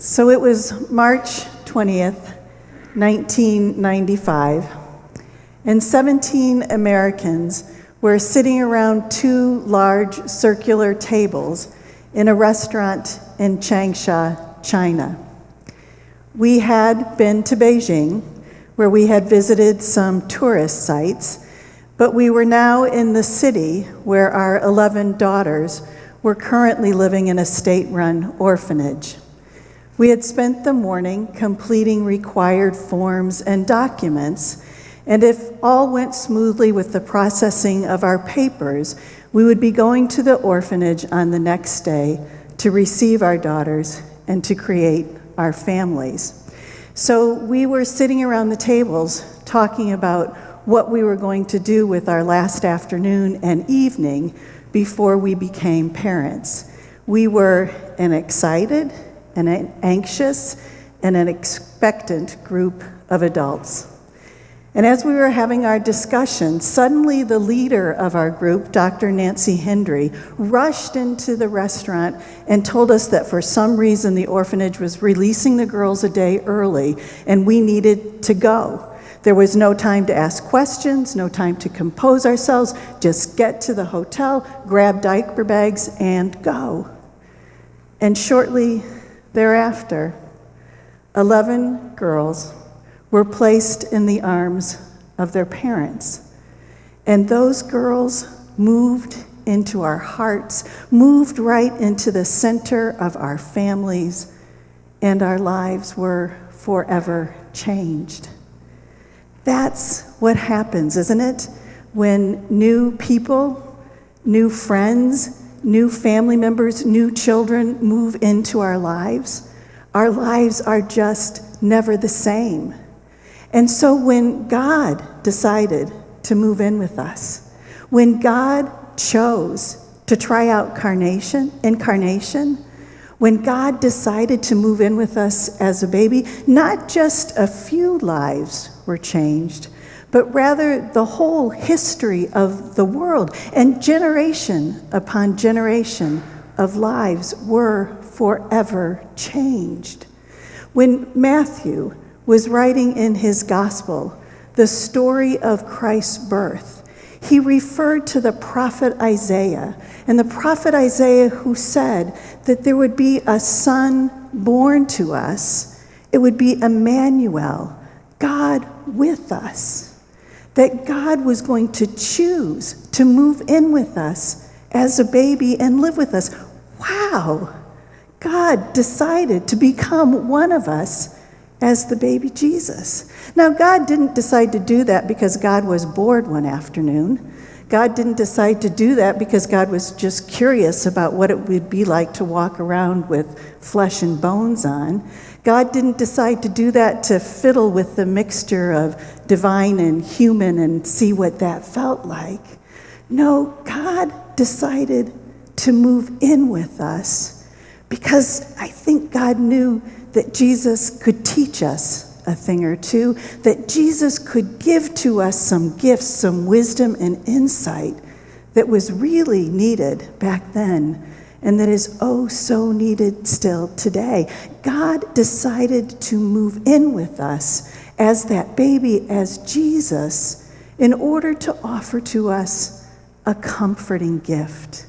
So it was March 20th, 1995, and 17 Americans were sitting around two large circular tables in a restaurant in Changsha, China. We had been to Beijing, where we had visited some tourist sites, but we were now in the city where our 11 daughters were currently living in a state-run orphanage. We had spent the morning completing required forms and documents, and if all went smoothly with the processing of our papers, we would be going to the orphanage on the next day to receive our daughters and to create our families. So we were sitting around the tables talking about what we were going to do with our last afternoon and evening before we became parents. We were an excited, an anxious, and an expectant group of adults. And as we were having our discussion, suddenly the leader of our group, Dr. Nancy Hendry, rushed into the restaurant and told us that for some reason the orphanage was releasing the girls a day early and we needed to go. There was no time to ask questions, no time to compose ourselves, just get to the hotel, grab diaper bags, and go. And shortly thereafter, 11 girls were placed in the arms of their parents. And those girls moved into our hearts, moved right into the center of our families, and our lives were forever changed. That's what happens, isn't it? When new people, new friends, new family members, new children move into our lives are just never the same. And so when God decided to move in with us, when God chose to try out incarnation, when God decided to move in with us as a baby, not just a few lives were changed, but rather the whole history of the world and generation upon generation of lives were forever changed. When Matthew was writing in his gospel the story of Christ's birth, he referred to the prophet Isaiah, and the prophet Isaiah who said that there would be a son born to us. It would be Emmanuel, God with us. That God was going to choose to move in with us as a baby and live with us. Wow! God decided to become one of us as the baby Jesus. Now, God didn't decide to do that because God was bored one afternoon. God didn't decide to do that because God was just curious about what it would be like to walk around with flesh and bones on. God didn't decide to do that to fiddle with the mixture of divine and human and see what that felt like. No, God decided to move in with us because I think God knew that Jesus could teach us a thing or two, that Jesus could give to us some gifts, some wisdom and insight that was really needed back then and that is oh so needed still today. God decided to move in with us as that baby, as Jesus, in order to offer to us a comforting gift.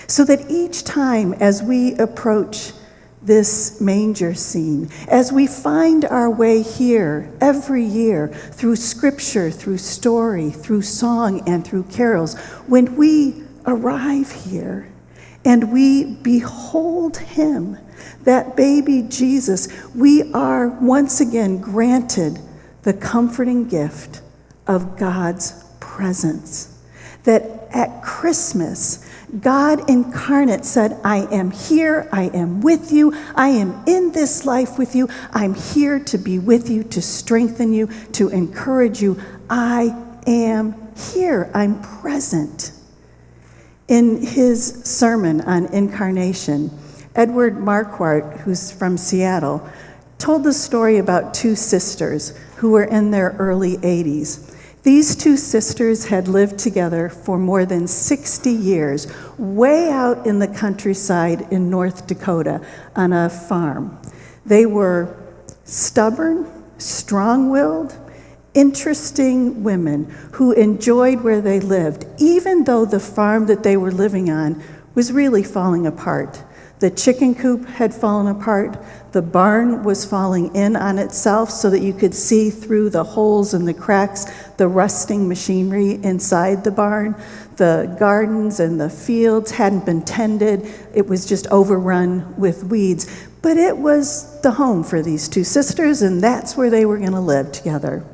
So that each time as we approach this manger scene, as we find our way here every year through scripture, through story, through song, and through carols, when we arrive here and we behold him, that baby Jesus, we are once again granted the comforting gift of God's presence. That at Christmas, God incarnate said, I am here, I am with you, I am in this life with you, I'm here to be with you, to strengthen you, to encourage you. I am here, I'm present. In his sermon on incarnation, Edward Marquardt, who's from Seattle, told the story about two sisters who were in their early 80s. These two sisters had lived together for more than 60 years, way out in the countryside in North Dakota on a farm. They were stubborn, strong-willed, interesting women who enjoyed where they lived, even though the farm that they were living on was really falling apart. The chicken coop had fallen apart. The barn was falling in on itself so that you could see through the holes and the cracks, the rusting machinery inside the barn. The gardens and the fields hadn't been tended. It was just overrun with weeds. But it was the home for these two sisters, and that's where they were going to live together.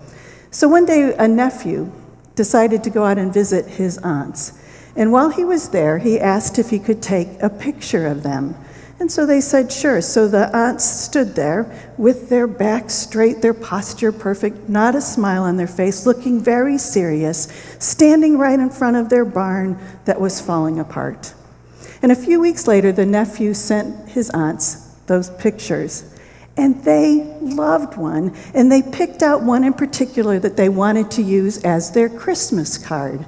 So one day, a nephew decided to go out and visit his aunts. And while he was there, he asked if he could take a picture of them. And so they said, sure. So the aunts stood there with their backs straight, their posture perfect, not a smile on their face, looking very serious, standing right in front of their barn that was falling apart. And a few weeks later, the nephew sent his aunts those pictures. And they loved one, and they picked out one in particular that they wanted to use as their Christmas card.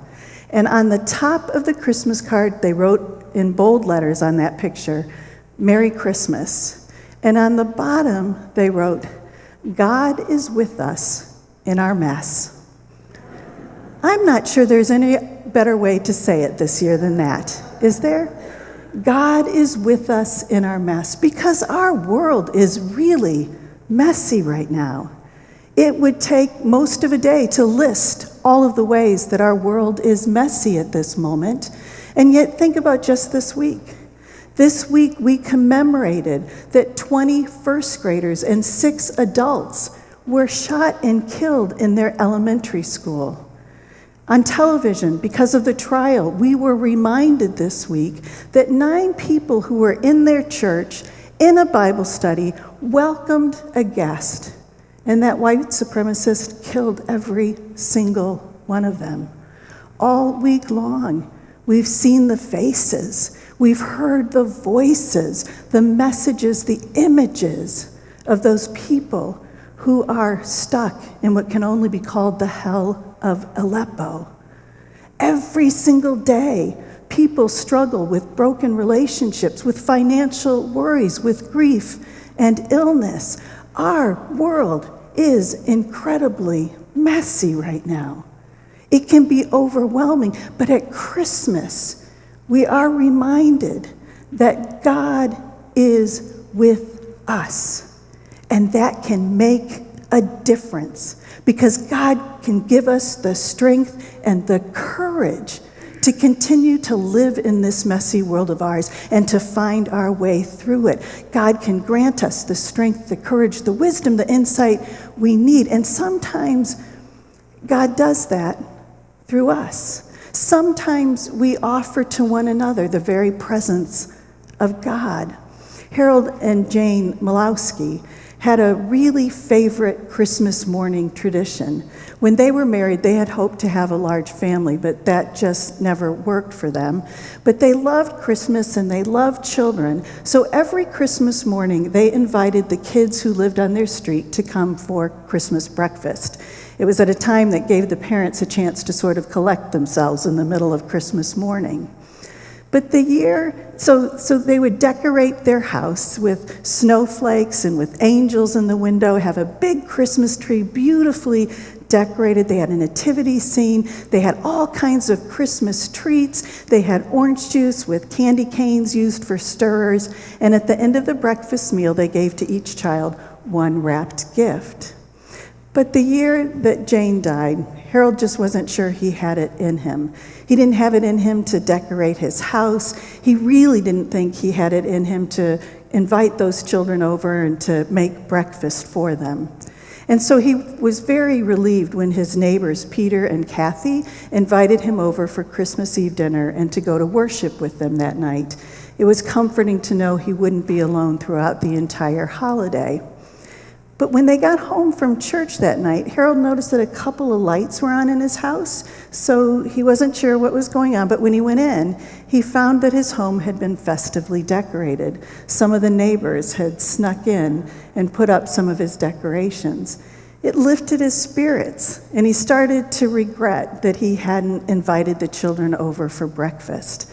And on the top of the Christmas card, they wrote in bold letters on that picture, "Merry Christmas." And on the bottom, they wrote, "God is with us in our mess." I'm not sure there's any better way to say it this year than that, is there? God is with us in our mess, because our world is really messy right now. It would take most of a day to list all of the ways that our world is messy at this moment. And yet, think about just this week. This week, we commemorated that 20 first graders and 6 adults were shot and killed in their elementary school. On television, because of the trial, we were reminded this week that 9 people who were in their church in a Bible study welcomed a guest, and that white supremacist killed every single one of them. All week long, we've seen the faces, we've heard the voices, the messages, the images of those people who are stuck in what can only be called the hell of Aleppo. Every single day, people struggle with broken relationships, with financial worries, with grief and illness. Our world is incredibly messy right now. It can be overwhelming, but at Christmas, we are reminded that God is with us. And that can make a difference, because God can give us the strength and the courage to continue to live in this messy world of ours and to find our way through it. God can grant us the strength, the courage, the wisdom, the insight we need. And sometimes God does that through us. Sometimes we offer to one another the very presence of God. Harold and Jane Malowski had a really favorite Christmas morning tradition. When they were married, they had hoped to have a large family, but that just never worked for them. But they loved Christmas and they loved children, so every Christmas morning, they invited the kids who lived on their street to come for Christmas breakfast. It was at a time that gave the parents a chance to sort of collect themselves in the middle of Christmas morning. But so they would decorate their house with snowflakes and with angels in the window, have a big Christmas tree, beautifully decorated. They had a nativity scene. They had all kinds of Christmas treats. They had orange juice with candy canes used for stirrers. And at the end of the breakfast meal, they gave to each child one wrapped gift. But the year that Jane died, Harold just wasn't sure he had it in him. He didn't have it in him to decorate his house. He really didn't think he had it in him to invite those children over and to make breakfast for them. And so he was very relieved when his neighbors, Peter and Kathy, invited him over for Christmas Eve dinner and to go to worship with them that night. It was comforting to know he wouldn't be alone throughout the entire holiday. But when they got home from church that night, Harold noticed that a couple of lights were on in his house, so he wasn't sure what was going on. But when he went in, he found that his home had been festively decorated. Some of the neighbors had snuck in and put up some of his decorations. It lifted his spirits, and he started to regret that he hadn't invited the children over for breakfast.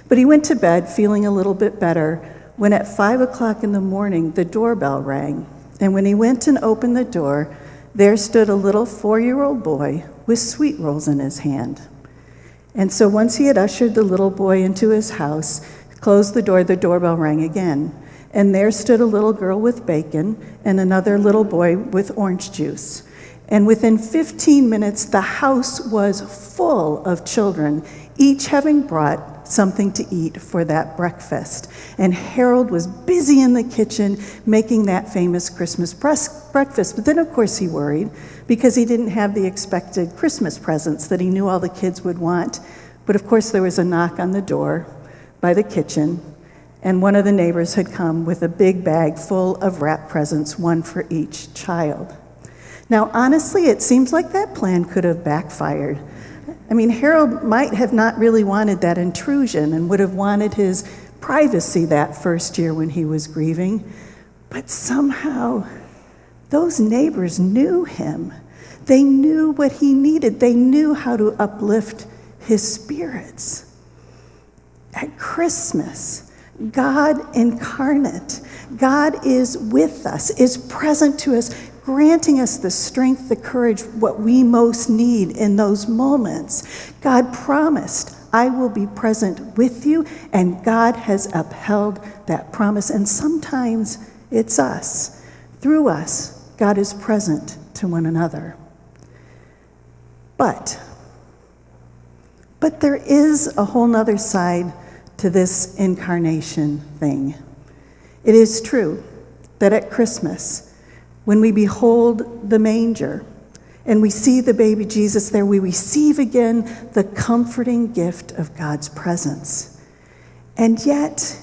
But he went to bed feeling a little bit better, when at 5 o'clock in the morning the doorbell rang. And when he went and opened the door, there stood a little 4-year-old boy with sweet rolls in his hand. And so once he had ushered the little boy into his house, closed the doorbell rang again. And there stood a little girl with bacon and another little boy with orange juice. And within 15 minutes, the house was full of children, each having brought something to eat for that breakfast. And Harold was busy in the kitchen making that famous Christmas breakfast. But then, of course, he worried because he didn't have the expected Christmas presents that he knew all the kids would want. But of course, there was a knock on the door by the kitchen, and one of the neighbors had come with a big bag full of wrapped presents, one for each child. Now, honestly, it seems like that plan could have backfired. I mean, Harold might have not really wanted that intrusion and would have wanted his privacy that first year when he was grieving. But somehow, those neighbors knew him. They knew what he needed. They knew how to uplift his spirits. At Christmas, God incarnate, God is with us, is present to us, granting us the strength, the courage, what we most need in those moments. God promised, I will be present with you, and God has upheld that promise. And sometimes it's us. Through us, God is present to one another. But there is a whole nother side to this incarnation thing. It is true that at Christmas, when we behold the manger and we see the baby Jesus there, we receive again the comforting gift of God's presence. And yet,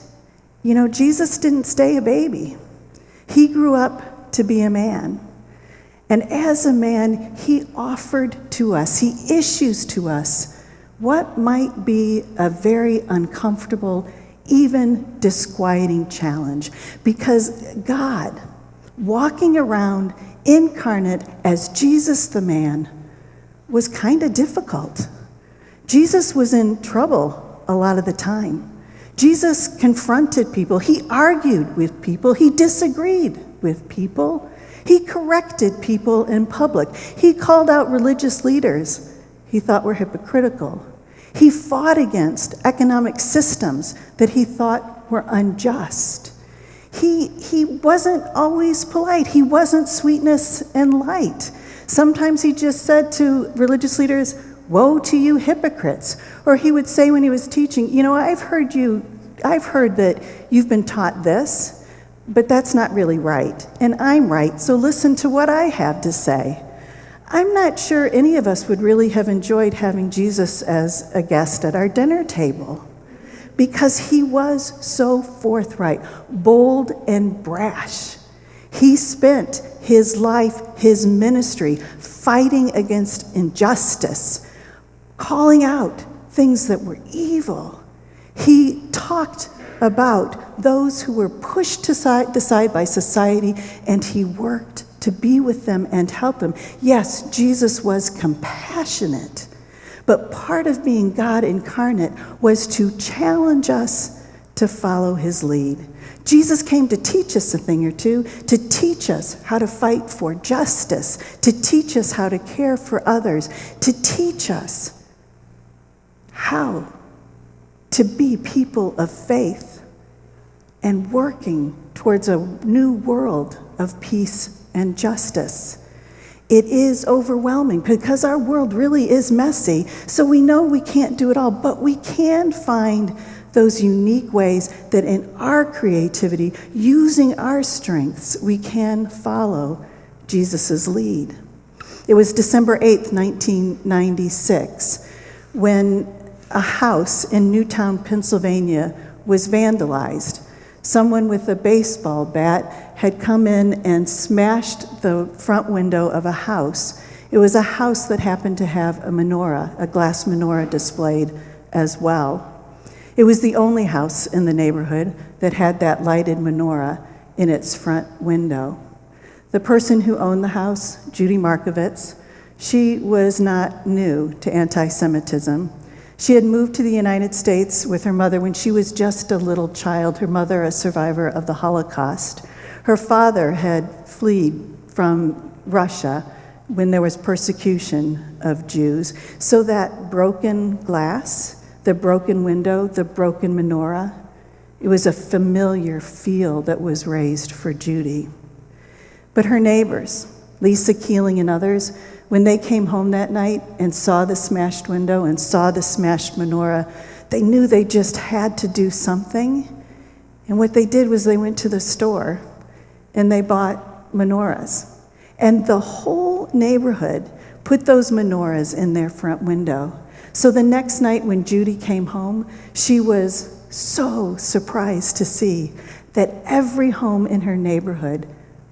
Jesus didn't stay a baby. He grew up to be a man. And as a man, he offered to us, he issues to us what might be a very uncomfortable, even disquieting challenge. Because God, walking around incarnate as Jesus the man, was kind of difficult. Jesus was in trouble a lot of the time. Jesus confronted people. He argued with people. He disagreed with people. He corrected people in public. He called out religious leaders he thought were hypocritical. He fought against economic systems that he thought were unjust. He wasn't always polite. He wasn't sweetness and light. Sometimes he just said to religious leaders, "Woe to you hypocrites." Or he would say when he was teaching, I've heard that you've been taught this, but that's not really right. And I'm right, so listen to what I have to say. I'm not sure any of us would really have enjoyed having Jesus as a guest at our dinner table, because he was so forthright, bold, and brash. He spent his life, his ministry, fighting against injustice, calling out things that were evil. He talked about those who were pushed aside by society, and he worked to be with them and help them. Yes, Jesus was compassionate, but part of being God incarnate was to challenge us to follow his lead. Jesus came to teach us a thing or two, to teach us how to fight for justice, to teach us how to care for others, to teach us how to be people of faith and working towards a new world of peace and justice. It is overwhelming because our world really is messy, so we know we can't do it all, but we can find those unique ways that in our creativity, using our strengths, we can follow Jesus' lead. It was December 8th, 1996, when a house in Newtown, Pennsylvania was vandalized. Someone with a baseball bat had come in and smashed the front window of a house. It was a house that happened to have a menorah, a glass menorah displayed as well. It was the only house in the neighborhood that had that lighted menorah in its front window. The person who owned the house, Judy Markovitz, she was not new to anti-Semitism. She had moved to the United States with her mother when she was just a little child, her mother a survivor of the Holocaust. Her father had fled from Russia when there was persecution of Jews. So that broken glass, the broken window, the broken menorah, it was a familiar feel that was raised for Judy. But her neighbors, Lisa Keeling and others, when they came home that night and saw the smashed window and saw the smashed menorah, they knew they just had to do something. And what they did was they went to the store and they bought menorahs. And the whole neighborhood put those menorahs in their front window. So the next night when Judy came home, she was so surprised to see that every home in her neighborhood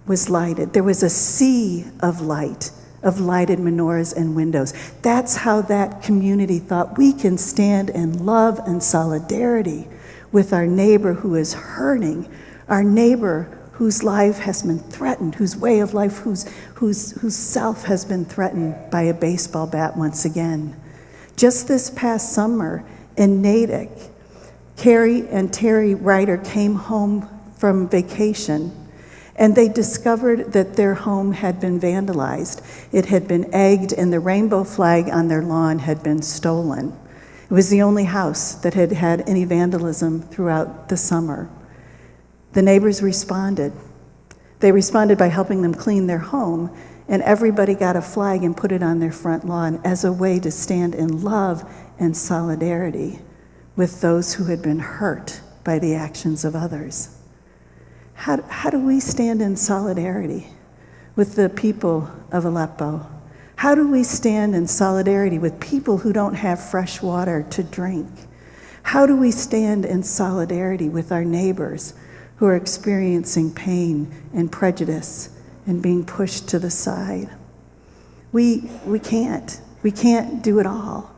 was lighted. There was a sea of light, of lighted menorahs and windows. That's how that community thought we can stand in love and solidarity with our neighbor who is hurting, our neighbor whose life has been threatened, whose way of life, whose self has been threatened by a baseball bat once again. Just this past summer in Natick, Carrie and Terry Ryder came home from vacation, and they discovered that their home had been vandalized. It had been egged, and the rainbow flag on their lawn had been stolen. It was the only house that had had any vandalism throughout the summer. The neighbors responded. They responded by helping them clean their home, and everybody got a flag and put it on their front lawn as a way to stand in love and solidarity with those who had been hurt by the actions of others. How do we stand in solidarity with the people of Aleppo? How do we stand in solidarity with people who don't have fresh water to drink? How do we stand in solidarity with our neighbors who are experiencing pain and prejudice and being pushed to the side? We can't do it all.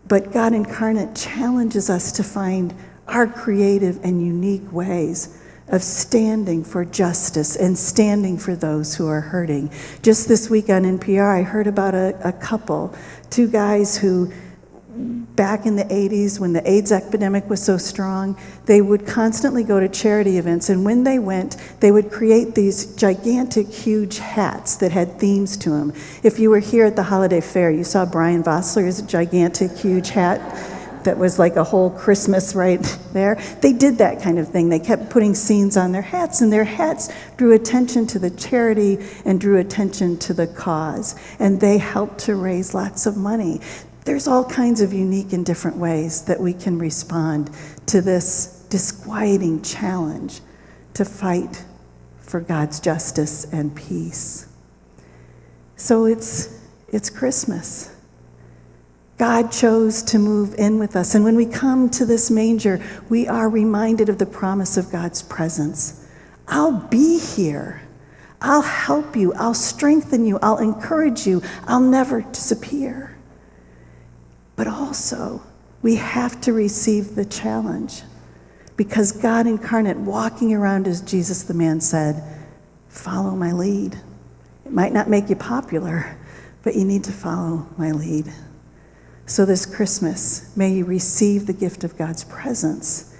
But God incarnate challenges us to find our creative and unique ways of standing for justice and standing for those who are hurting. Just this week on NPR, I heard about a couple, two guys who, back in the 80s, when the AIDS epidemic was so strong, they would constantly go to charity events, and when they went, they would create these gigantic, huge hats that had themes to them. If you were here at the holiday fair, you saw Brian Vossler's gigantic, huge hat that was like a whole Christmas right there. They did that kind of thing. They kept putting scenes on their hats, and their hats drew attention to the charity and drew attention to the cause, and they helped to raise lots of money. There's all kinds of unique and different ways that we can respond to this disquieting challenge to fight for God's justice and peace. So it's Christmas. God chose to move in with us. And when we come to this manger, we are reminded of the promise of God's presence. I'll be here. I'll help you. I'll strengthen you. I'll encourage you. I'll never disappear. But also, we have to receive the challenge, because God incarnate, walking around as Jesus the man, said, follow my lead. It might not make you popular, but you need to follow my lead. So this Christmas, may you receive the gift of God's presence,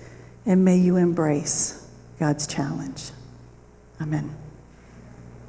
and may you embrace God's challenge. Amen.